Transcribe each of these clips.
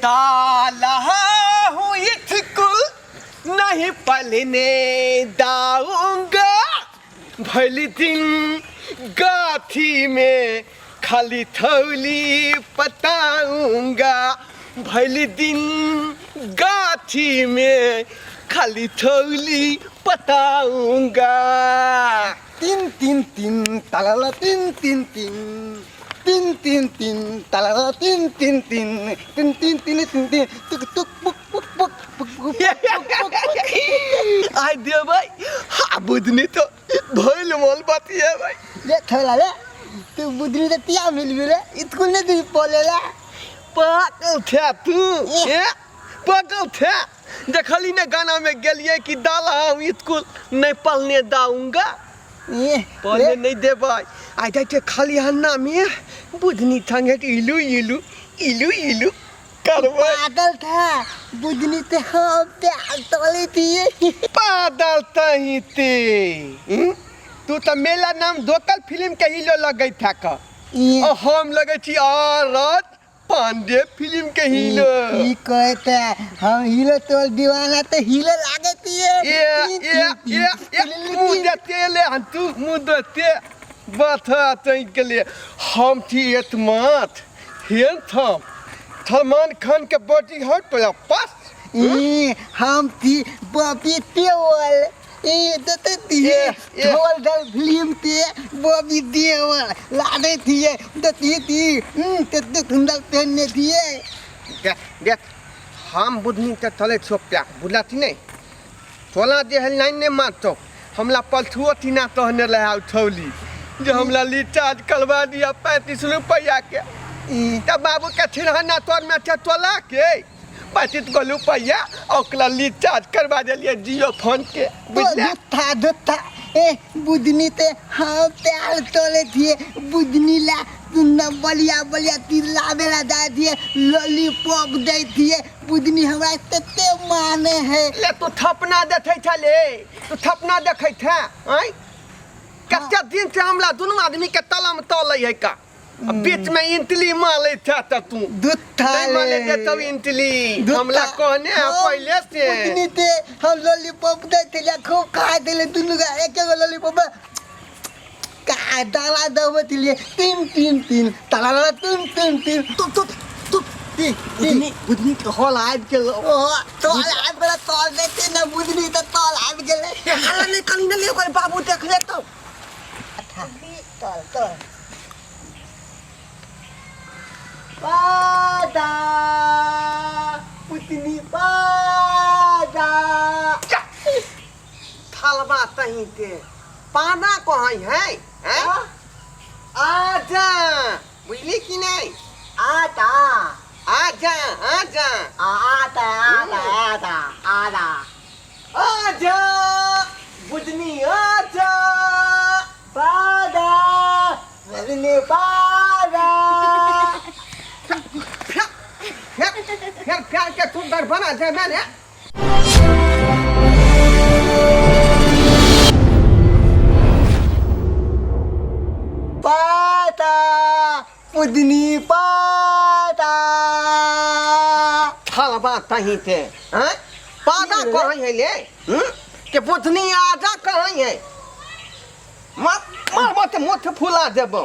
दाला हूँ स्कूल नहीं पढ़ने दाऊंगा। भली दिन गाथी में खाली थौली पताऊंगा। भली दिन गाथी में खाली थौली पताऊंगा। तीन तीन तीन ताला तीन तीन तीन तीन तीन तीन ताला तीन तीन तीन तीन तीन तीन तीन तीन तुक तुक पुक पुक पुक पुक पुक आई दे भाई हाँ बुधनी तो भइल मोल बाती है भाई। ले थोड़ा ले तू बुद्धि तो तिया मिल मिले स्कूल ने तू बोलेला पागल थे तू पागल थे। देखली ने गाना में गेलिए कि दाला हम स्कूल नहीं पढ़ने दाऊंगा। पढ़ने नहीं दे भाई आई जाते खाली हन्ना में बुधनी थंगे इलू इलू इलू इलू करवा। पागल था बुद्धि ते हम ते तोले थी पागल तही ते तू तो मेला नाम दोकल फिल्म के हीरो लगे था का और हम लगे छी औरत पांडे फिल्म के हीरो। ई कहते हम हीरो तो दीवाना तो हीरो लागे थी ये मुझे तेले तू मुझे बता तई के लिए हम थी एतमात हैंडसम सलमान खान के बॉडी हट पर पास हम थी बॉबी देओल देते थी ढोल ढल फिल्म थे बॉबी देओल लाडे थी देती थी कितने सुंदर पहनने थी देख हम बुधनी के तले छोप्या बुलाती नहीं तोला जे लाइन ने मारतो हमला पलथुओ तीना तहने रहा उठौली जो हमला रिचार्ज करवा दिया 35 रुपया के तब बाबू के छिरहना तोर में थे तोला के 25 रुपया ओकला रिचार्ज करवा दिलिए जियो फोन के दुथा बुधनी ते हाँ प्यार तोले थी बुधनी ला तुमने बलिया बलिया तीर लावेला जाए थी लॉलीपॉप दे थी बुधनी हमारा तते माने है ले तू थपना देखे छले तू थपना देखे था आई कत्ते दिन से हमला दोनों आदमी के तला में तोले है का बीच में इंतली माले था तू दुथा माले दे तब इंतली हमला कहने है पहले से बुधनी ते हम लॉलीपॉप दे थे खूब खा देले दोनों का एक लॉलीपॉप का डाला दबे थी तीन तीन तीन ताला तीन तीन तीन बुधनी के हॉल आब गेल तो आब गेल तोल देते ना बुधनी तो तोल आब गेल हाला नहीं कली न ले ओकर बाबू देख ले तो तोल तोल पादा बुधनी पादा थालबा तही ते पाना कहाँ है हैं आजा बुझली कि नहीं आटा आजा आजा आटा आटा आटा आटा आजा बुधनी आजा पादा बुधनी पादा फिर के तू घर बना जाए मैंने पाता बुधनी पाता थालबा तही ते हैं पादा कहाँ है ले के बुधनी आजा कहाँ है मत मार मत मुठ फुला देबो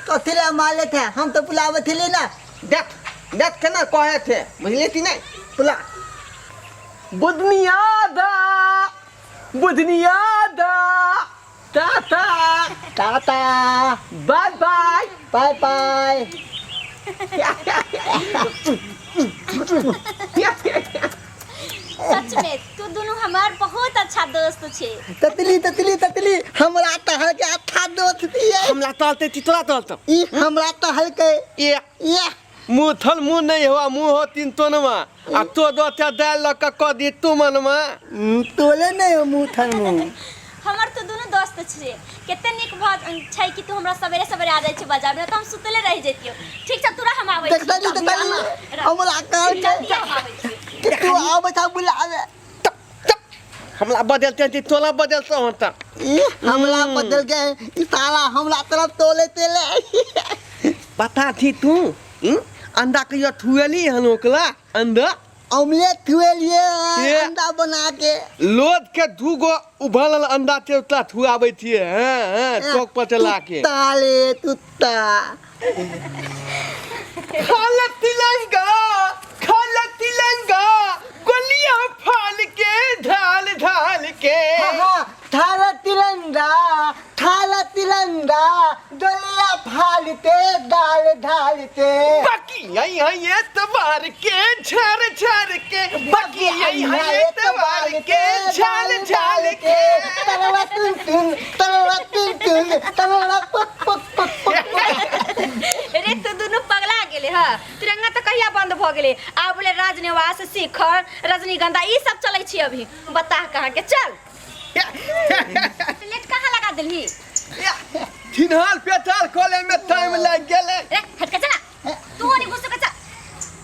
तो थिला माले थे हम तो पुलाव थिले ना देख देख के ना कहे थे बुझले कि नहीं पुला बुधनियादा बुधनियादा tata tata bye bye bye bye सच में तू दोनों हमार बहुत अच्छा दोस्त छे। ततली ततली ततली हमरा तो हल के अच्छा दोस्त थी हमला तलते थी तोला तलत ई हमरा तो हल के ये मुंह थल मुंह नहीं हुआ मुंह हो तीन तोनमा आ तो दो त्या दाल लक क दी तू मनमा तोले नहीं हो मुंह थन मुंह हमार तो दोनों दोस्त छे केते निक बात छै कि तू हमरा सवेरे सवेरे आ जाय छै बाजार में तो हम सुतले रह जतियो। ठीक छ तोरा हम आबै छी ततली ततली हमरा काम चल तू आ बता बुलावे हमला बदलते थी तोला बदलता होता हमला बदल गए ई साला हमला तरफ तोले तेले पता थी तू अंडा कहियो थुएली हन ओकला अंडा ऑमलेट हुए लिए ये। अंडा बना के लोद के दूगो उबलल अंडा ते उतना थुआबै छियै हां चौक पर चला के ताले तुत्ता खाला तिलंगा गोलियां फाल के ढाल के थाला तिरंगा डोलिया फालते डाल के बाकी ये तवार के झर के बाकी ये तवार के झाल के तरवा टुन तरवा पक रे तो दोनों पगला गेले ह तिरंगा तो कहिया बंद भ गेले आ बोले राजनिवास शिखर रजनीगंधा ई सब चलै छी अभी बता कहां के चल प्लेट कहां लगा देलही फिनहाल पेटाल खोले में टाइम लग गेले रे हट के चला तू ओनी घुस के चल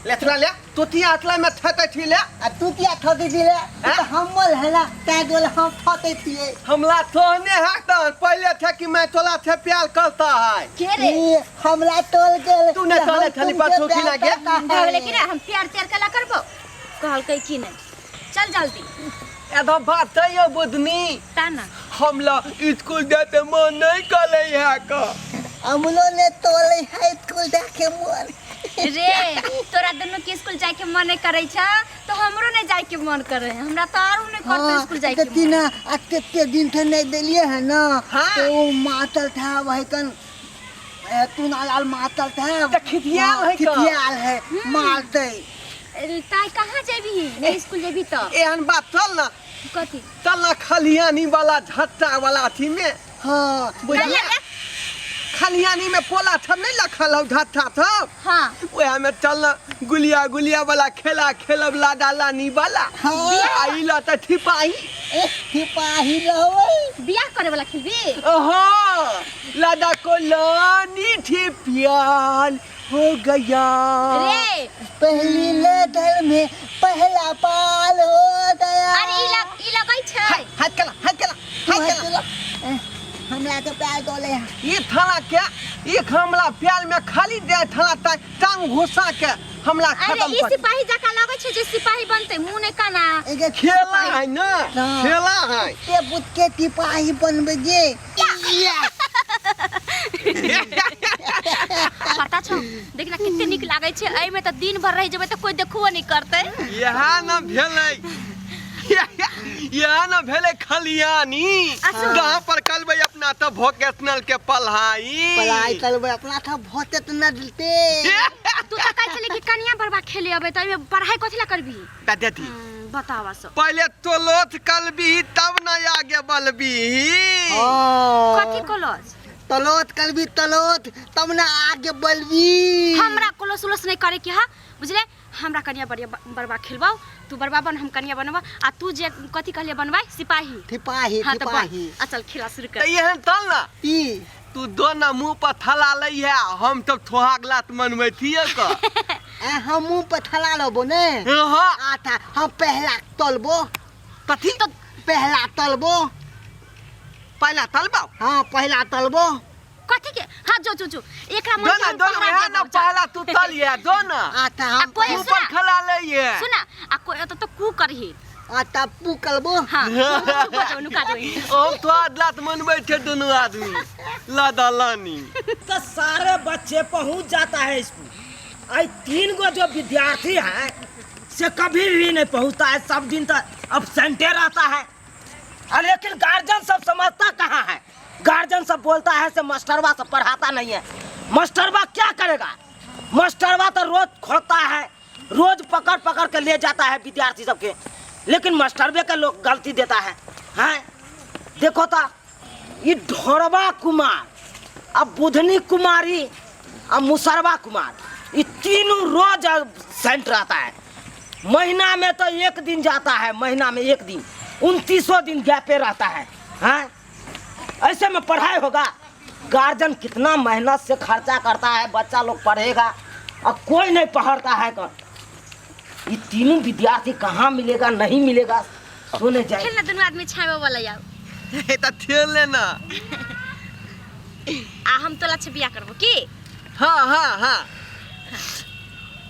लेथला ले तोती आतला में ठकै छी ले आ तू क्या ठोकी दिले तो हमल है ना ता दोल हम ठोके पिए हमला तोहने हाथ पहले थे कि मैं तोला थे प्यार करता है के रे हमला तोल के तूने तोले थाली पर ठोकी ना के भागले कि रे हम प्यार कला करबो कहल कई की नहीं चल जल्दी एदो बात यो बुदनी ताना हमला स्कूल जाते मन नहीं करे है का हमलो ने तोले है स्कूल जाके मोर रे तोरा दोनों के स्कूल जाए के मन नहीं करे छ तो हमरो नहीं जाए के मन करे हमरा तो आरो नहीं करते स्कूल जाए के कितना अत्ते दिन थे नहीं दिलिए है ना हाँ। तो वो मातल था वही कन तू नाल मातल था तो खिथियाल है का? खिथियाल है मारते ताई कहां जेबी नहीं स्कूल जेबी तो एहन बात चल ना कथी चल ना खलियानी वाला झट्टा वाला अथी में हाँ बुझलिए खलियानी में पोला थम नहीं लखल हो झट्टा थम हां ओया में चल ना गुलिया वाला खेला खेलब लाडा लानी वाला हाँ। आइला त ठिपाई सिपाही लवे बियाह करे वाला खेलबी ओहो लाडा को लानी ठिपियाल हो गया रे पहली लेटर में पहला पाल हो गया अरे ई लगई छै हाथ कला हमरा तो प्यार बोले ये थाला क्या ये हमला प्यार में खाली दे थाला टांग घुसा के हमला अरे खत्म ई कर सिपाही जका लगै छै जे सिपाही बनते मुंह ने काना एके खेला है ना हाँ। खेला है ते बुत के सिपाही बनबे जे पता छौ देखना कितने निक लागै छै एई में त दिन भर रह जेबै त कोई देखबो नहीं करते यहाँ न भेलै यहाँ न भेलै खलियानी अच्छा। गाँव पर कलबै अपना तो वोकेशनल के पढ़ाई पढ़ाई करबे अपना था भोते त न दिलते तू त कहै छली कि कनिया बरबा खेले अबे त एमे पढ़ाई कथि ला करबी दादी बतावा सो पहले तो लोथ कलबी तब न आगे बलबी कथि कॉलेज तलोत करबी तलोत तब न आगे बलबी हमरा कोलोस उलोस नहीं करे के हा बुझले हमरा कनिया बरबा खेलबाओ तू बरबा बन हम कनिया बनबा आ तू जे कथि कहले बनबाई सिपाही सिपाही हां त सिपाही बन चल खेला शुरू तो कर यहन तल ना ई तू दोना मुंह पर थला लई है हम तो थोहागलात मनबै थिए का हम मुंह पे थला लबो ने हां आथा हम पहला तलबो कथि तो पहला तलबो पहला तलबाओ हाँ पहला तलबो कथि के हां जो एकरा मन दोना दोना है ना पहला तू तलिए दोना आथा आ हम कोई ऊपर खला लई है सुना आ कोई तो कू करही आटा पुकलबो हां नुका जो हम तो आदलात मनबै छे दोनों आदमी लादा लानी तो सारे बच्चे पहुंच जाता है स्कूल आई 3 गो जो विद्यार्थी है से कभी भी नहीं पहुंचता है सब दिन तक अब्सेंटे रहता है और लेकिन गार्जियन सब समझता कहाँ है गार्जियन सब बोलता है से मास्टरवा सब पढ़ाता नहीं है मास्टरवा क्या करेगा मास्टरवा तो रोज खोता है रोज पकड़ के ले जाता है विद्यार्थी सबके लेकिन मास्टरवे के लोग गलती देता है हैं देखो ता ये ढोरवा कुमार अब बुधनी कुमारी अब मुसरवा कुमार ये तीनों रोज सेंट रहता है महीना में तो एक दिन जाता है महीना में एक दिन 29 दिन गैपे रहता है हैं ऐसे में पढ़ाई होगा गार्जियन कितना मेहनत से खर्चा करता है बच्चा लोग पढ़ेगा और कोई नहीं पढ़ता है कर ये तीनों विद्यार्थी कहाँ मिलेगा नहीं मिलेगा सुने जाए खेलना दोनों आदमी छावे वाला यार ए त खेल लेना आ हम तोला से बियाह करबो की हां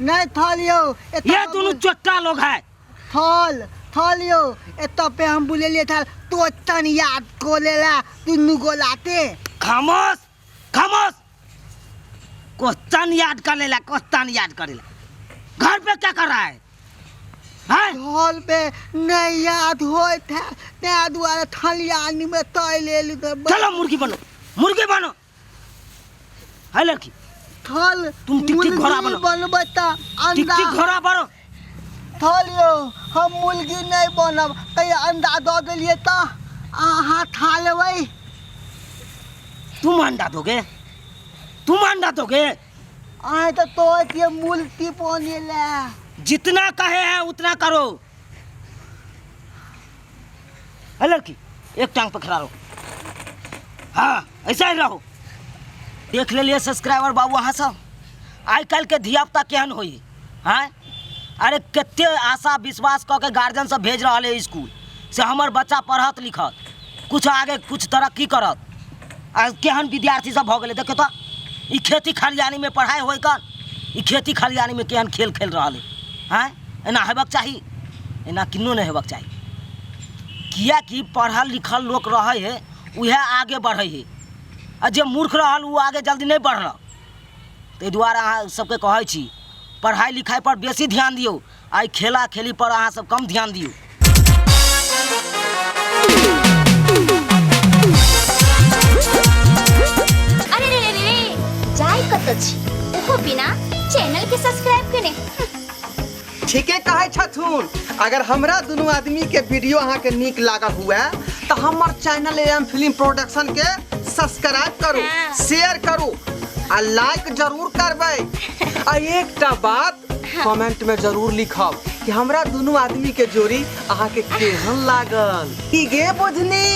नहीं थलियो ये दोनों चोट्टा लोग है। थलियो एत पे हम बोले लिए था तो तन याद को लेला दुनु को लाते। खामोश खामोश। क्वेश्चन याद कर लेला, क्वेश्चन याद कर लेला। घर पे क्या कर रहा है? हैं? हॉल पे नहीं याद होए था ते द्वारा थलियानी में तय ले ली तो चलो मुर्गी बनो, मुर्गी बनो। है लड़की थल तुम टिक-टिक घोड़ा बनो। बनबता अंडा टिक घोड़ा बनो। थलियो हम मुर्गी नहीं बनब कहीं अंडा दो देलिए तो आहा खा लेबै। तुम अंडा दोगे? तुम अंडा दोगे? आए तो ये मुल्की पानी ले। जितना कहे हैं उतना करो। है लड़की एक टांग पे खड़ा रहो। हाँ ऐसा ही रहो। देख ले लिए सब्सक्राइबर बाबू अहाँ सब आई कल के धिया पुता केहन होई हैं? अरे कते आशा विश्वास कऽ के गार्जियन सब भेज रहा है स्कूल से हमर बच्चा पढ़त लिखत कुछ आगे कुछ तरक्की करत। आ केहन विद्यार्थी सब भ गेलै देखो तो ई खेती खलियानी में पढ़ाई होई कन ई खेती खलियानी में केहन खेल खेल रहा है हैं? एना हेबाक चाही, एना किन्नो नहीं हेबाक चाही। किया कि पढ़ल लिखल लोग रहे है उहे आगे बढ़े है आ जे मूर्ख रहल वो आगे जल्दी नहीं बढ़ल। ताहि दुआरे अहाँ सबके कहै छी पढ़ाई लिखाई पर बेसी ध्यान दियो, आई खेला खेली पर अहाँ सब कम ध्यान दियो। अरे रे रे रे जाय कत छी ओहो बिना चैनल के सब्सक्राइब करे। ठीके कहे छथुन। अगर हमरा दोनों आदमी के वीडियो अहाँ के नीक लागल हुए तो हमर चैनल एम फिल्म प्रोडक्शन के सब्सक्राइब करू, शेयर करू आ लाइक जरूर करबै। आ एकटा बात कमेंट में जरूर लिखब कि हमरा दोनों आदमी के जोड़ी अहाँ के केहन लागल। की गे बुझनी?